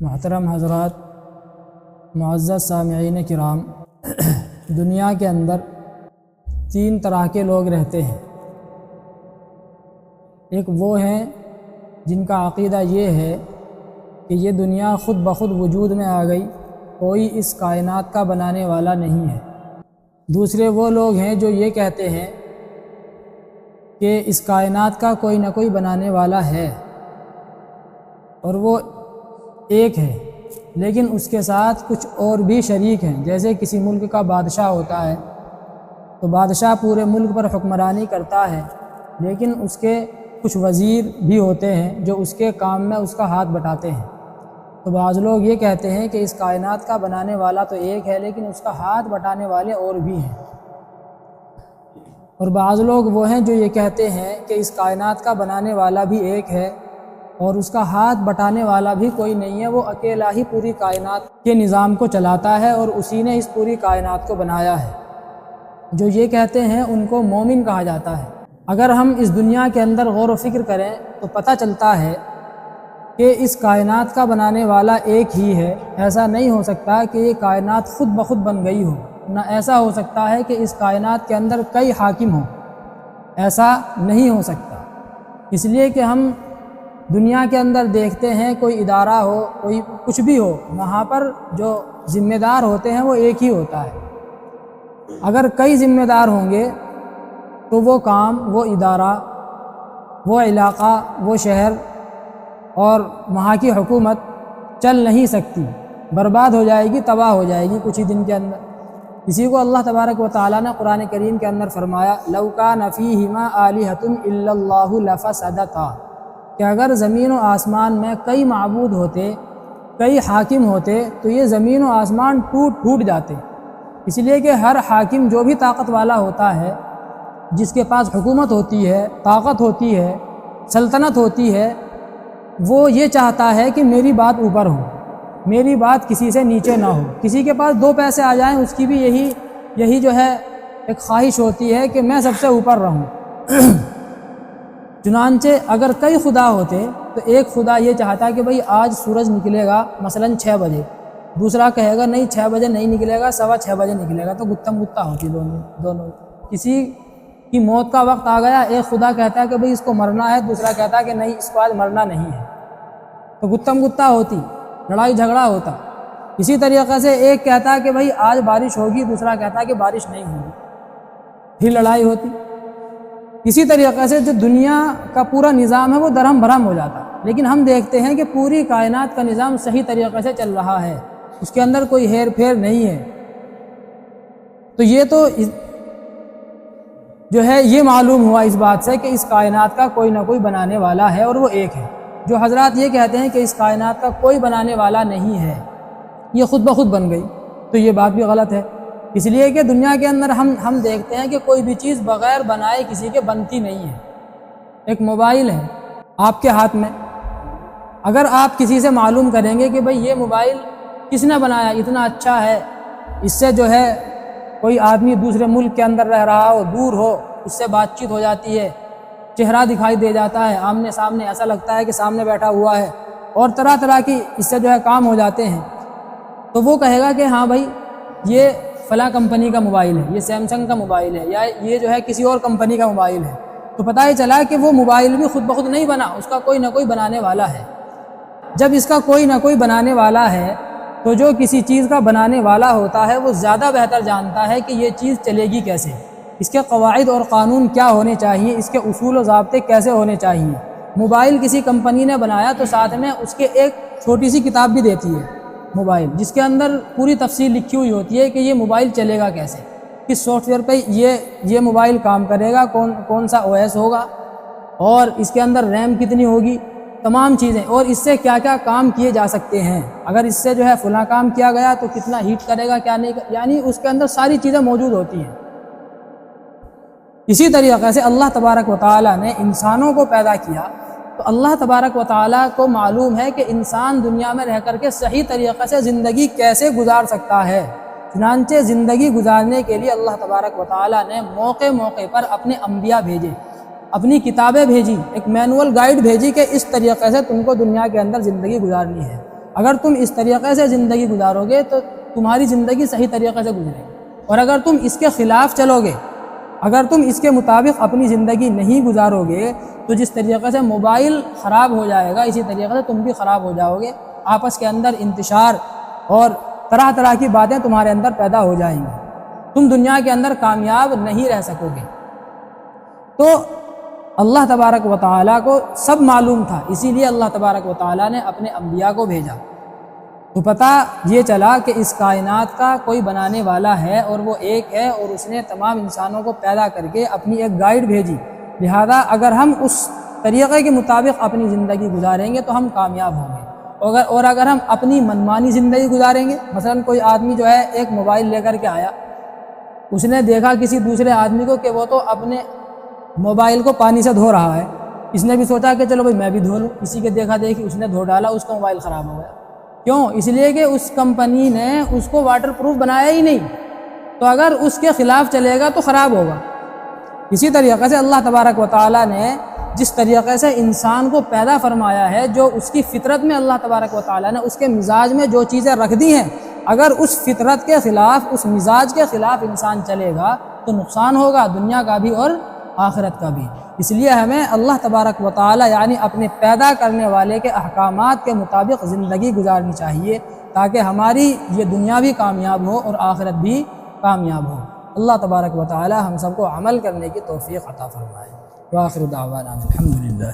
محترم حضرات، معزز سامعین کرام، دنیا کے اندر تین طرح کے لوگ رہتے ہیں۔ ایک وہ ہیں جن کا عقیدہ یہ ہے کہ یہ دنیا خود بخود وجود میں آ گئی، کوئی اس کائنات کا بنانے والا نہیں ہے۔ دوسرے وہ لوگ ہیں جو یہ کہتے ہیں کہ اس کائنات کا کوئی نہ کوئی بنانے والا ہے اور وہ ایک ہے، لیکن اس کے ساتھ کچھ اور بھی شریک ہیں۔ جیسے کسی ملک کا بادشاہ ہوتا ہے تو بادشاہ پورے ملک پر حکمرانی کرتا ہے، لیکن اس کے کچھ وزیر بھی ہوتے ہیں جو اس کے کام میں اس کا ہاتھ بٹاتے ہیں۔ تو بعض لوگ یہ کہتے ہیں کہ اس کائنات کا بنانے والا تو ایک ہے، لیکن اس کا ہاتھ بٹانے والے اور بھی ہیں۔ اور بعض لوگ وہ ہیں جو یہ کہتے ہیں کہ اس کائنات کا بنانے والا بھی ایک ہے اور اس کا ہاتھ بٹانے والا بھی کوئی نہیں ہے، وہ اکیلا ہی پوری کائنات کے نظام کو چلاتا ہے اور اسی نے اس پوری کائنات کو بنایا ہے۔ جو یہ کہتے ہیں ان کو مومن کہا جاتا ہے۔ اگر ہم اس دنیا کے اندر غور و فکر کریں تو پتہ چلتا ہے کہ اس کائنات کا بنانے والا ایک ہی ہے۔ ایسا نہیں ہو سکتا کہ یہ کائنات خود بخود بن گئی ہو، نہ ایسا ہو سکتا ہے کہ اس کائنات کے اندر کئی حاکم ہوں، ایسا نہیں ہو سکتا۔ اس لیے کہ ہم دنیا کے اندر دیکھتے ہیں کوئی ادارہ ہو، کوئی کچھ بھی ہو، وہاں پر جو ذمہ دار ہوتے ہیں وہ ایک ہی ہوتا ہے۔ اگر کئی ذمہ دار ہوں گے تو وہ کام، وہ ادارہ، وہ علاقہ، وہ شہر اور وہاں کی حکومت چل نہیں سکتی، برباد ہو جائے گی، تباہ ہو جائے گی کچھ ہی دن کے اندر۔ اسی کو اللہ تبارک و تعالیٰ نے قرآن کریم کے اندر فرمایا، لَوْ كَانَ فِيهِمَا آلِهَةٌ إِلَّا اللَّهُ لَفَسَدَتَا، کہ اگر زمین و آسمان میں کئی معبود ہوتے، کئی حاکم ہوتے تو یہ زمین و آسمان ٹوٹ جاتے۔ اس لیے کہ ہر حاکم جو بھی طاقت والا ہوتا ہے، جس کے پاس حکومت ہوتی ہے، طاقت ہوتی ہے، سلطنت ہوتی ہے، وہ یہ چاہتا ہے کہ میری بات اوپر ہو، میری بات کسی سے نیچے نہ ہو۔ کسی کے پاس دو پیسے آ جائیں اس کی بھی یہی جو ہے ایک خواہش ہوتی ہے کہ میں سب سے اوپر رہوں۔ چنانچہ اگر کئی خدا ہوتے تو ایک خدا یہ چاہتا کہ بھئی آج سورج نکلے گا مثلاً 6 بجے، دوسرا کہے گا نہیں 6 بجے نہیں نکلے گا، 6:15 بجے نکلے گا، تو گتم گتا ہوتی دونوں۔ کسی کی موت کا وقت آ گیا، ایک خدا کہتا ہے کہ بھئی اس کو مرنا ہے، دوسرا کہتا ہے کہ نہیں اس کو آج مرنا نہیں ہے، تو گتم گتا ہوتی، لڑائی جھگڑا ہوتا۔ اسی طریقے سے ایک کہتا ہے کہ بھئی آج بارش ہوگی، دوسرا کہتا ہے کہ بارش نہیں ہوگی، پھر لڑائی ہوتی۔ اسی طریقے سے جو دنیا کا پورا نظام ہے وہ درہم بھرہم ہو جاتا، لیکن ہم دیکھتے ہیں کہ پوری کائنات کا نظام صحیح طریقے سے چل رہا ہے، اس کے اندر کوئی ہیر پھیر نہیں ہے۔ تو یہ تو جو ہے یہ معلوم ہوا اس بات سے کہ اس کائنات کا کوئی نہ کوئی بنانے والا ہے اور وہ ایک ہے۔ جو حضرات یہ کہتے ہیں کہ اس کائنات کا کوئی بنانے والا نہیں ہے، یہ خود بخود بن گئی، تو یہ بات بھی غلط ہے۔ اس لیے کہ دنیا کے اندر ہم دیکھتے ہیں کہ کوئی بھی چیز بغیر بنائے کسی کے بنتی نہیں ہے۔ ایک موبائل ہے آپ کے ہاتھ میں، اگر آپ کسی سے معلوم کریں گے کہ بھئی یہ موبائل کس نے بنایا، اتنا اچھا ہے، اس سے جو ہے کوئی آدمی دوسرے ملک کے اندر رہ رہا ہو، دور ہو، اس سے بات چیت ہو جاتی ہے، چہرہ دکھائی دے جاتا ہے، آمنے سامنے ایسا لگتا ہے کہ سامنے بیٹھا ہوا ہے، اور طرح طرح کی اس سے جو ہے کام ہو جاتے ہیں، تو وہ کہے گا کہ ہاں بھائی یہ فلاں کمپنی کا موبائل ہے، یہ سیمسنگ کا موبائل ہے، یا یہ جو ہے کسی اور کمپنی کا موبائل ہے۔ تو پتہ ہی چلا کہ وہ موبائل بھی خود بخود نہیں بنا، اس کا کوئی نہ کوئی بنانے والا ہے۔ جب اس کا کوئی نہ کوئی بنانے والا ہے تو جو کسی چیز کا بنانے والا ہوتا ہے وہ زیادہ بہتر جانتا ہے کہ یہ چیز چلے گی کیسے، اس کے قواعد اور قانون کیا ہونے چاہیے، اس کے اصول و ضابطے کیسے ہونے چاہیے۔ موبائل کسی کمپنی نے بنایا تو ساتھ میں اس کے ایک چھوٹی سی کتاب بھی دیتی ہے موبائل، جس کے اندر پوری تفصیل لکھی ہوئی ہوتی ہے کہ یہ موبائل چلے گا کیسے، کس سافٹ ویئر پہ یہ موبائل کام کرے گا، کون سا او ایس ہوگا، اور اس کے اندر ریم کتنی ہوگی، تمام چیزیں، اور اس سے کیا کیا کام کیے جا سکتے ہیں، اگر اس سے جو ہے فلاں کام کیا گیا تو کتنا ہیٹ کرے گا، کیا نہیں، یعنی اس کے اندر ساری چیزیں موجود ہوتی ہیں۔ اسی طریقے سے اللہ تبارک و تعالیٰ نے انسانوں کو پیدا کیا تو اللہ تبارک و تعالیٰ کو معلوم ہے کہ انسان دنیا میں رہ کر کے صحیح طریقے سے زندگی کیسے گزار سکتا ہے۔ چنانچہ زندگی گزارنے کے لیے اللہ تبارک و تعالیٰ نے موقع موقع پر اپنے انبیاء بھیجے، اپنی کتابیں بھیجی، ایک مینول گائیڈ بھیجی کہ اس طریقے سے تم کو دنیا کے اندر زندگی گزارنی ہے۔ اگر تم اس طریقے سے زندگی گزارو گے تو تمہاری زندگی صحیح طریقے سے گزرے گی، اور اگر تم اس کے خلاف چلو گے، اگر تم اس کے مطابق اپنی زندگی نہیں گزارو گے تو جس طریقے سے موبائل خراب ہو جائے گا اسی طریقے سے تم بھی خراب ہو جاؤ گے، آپس کے اندر انتشار اور طرح طرح کی باتیں تمہارے اندر پیدا ہو جائیں گی، تم دنیا کے اندر کامیاب نہیں رہ سکو گے۔ تو اللہ تبارک و تعالیٰ کو سب معلوم تھا، اسی لیے اللہ تبارک و تعالیٰ نے اپنے انبیاء کو بھیجا۔ تو پتہ یہ چلا کہ اس کائنات کا کوئی بنانے والا ہے اور وہ ایک ہے، اور اس نے تمام انسانوں کو پیدا کر کے اپنی ایک گائیڈ بھیجی، لہذا اگر ہم اس طریقے کے مطابق اپنی زندگی گزاریں گے تو ہم کامیاب ہوں گے، اور اگر ہم اپنی منمانی زندگی گزاریں گے، مثلا کوئی آدمی جو ہے ایک موبائل لے کر کے آیا، اس نے دیکھا کسی دوسرے آدمی کو کہ وہ تو اپنے موبائل کو پانی سے دھو رہا ہے، اس نے بھی سوچا کہ چلو بھائی میں بھی دھو لوں، کسی کے دیکھا دیکھی اس نے دھو ڈالا، اس کا موبائل خراب ہو گیا۔ کیوں؟ اس لیے کہ اس کمپنی نے اس کو واٹر پروف بنایا ہی نہیں، تو اگر اس کے خلاف چلے گا تو خراب ہوگا۔ اسی طریقے سے اللہ تبارک و تعالیٰ نے جس طریقے سے انسان کو پیدا فرمایا ہے، جو اس کی فطرت میں اللہ تبارک و تعالیٰ نے اس کے مزاج میں جو چیزیں رکھ دی ہیں، اگر اس فطرت کے خلاف، اس مزاج کے خلاف انسان چلے گا تو نقصان ہوگا دنیا کا بھی اور آخرت کا بھی۔ اس لیے ہمیں اللہ تبارک و تعالیٰ یعنی اپنے پیدا کرنے والے کے احکامات کے مطابق زندگی گزارنی چاہیے، تاکہ ہماری یہ دنیا بھی کامیاب ہو اور آخرت بھی کامیاب ہو۔ اللہ تبارک و تعالیٰ ہم سب کو عمل کرنے کی توفیق عطا فرمائے۔ وآخر دعوانا الحمدللہ۔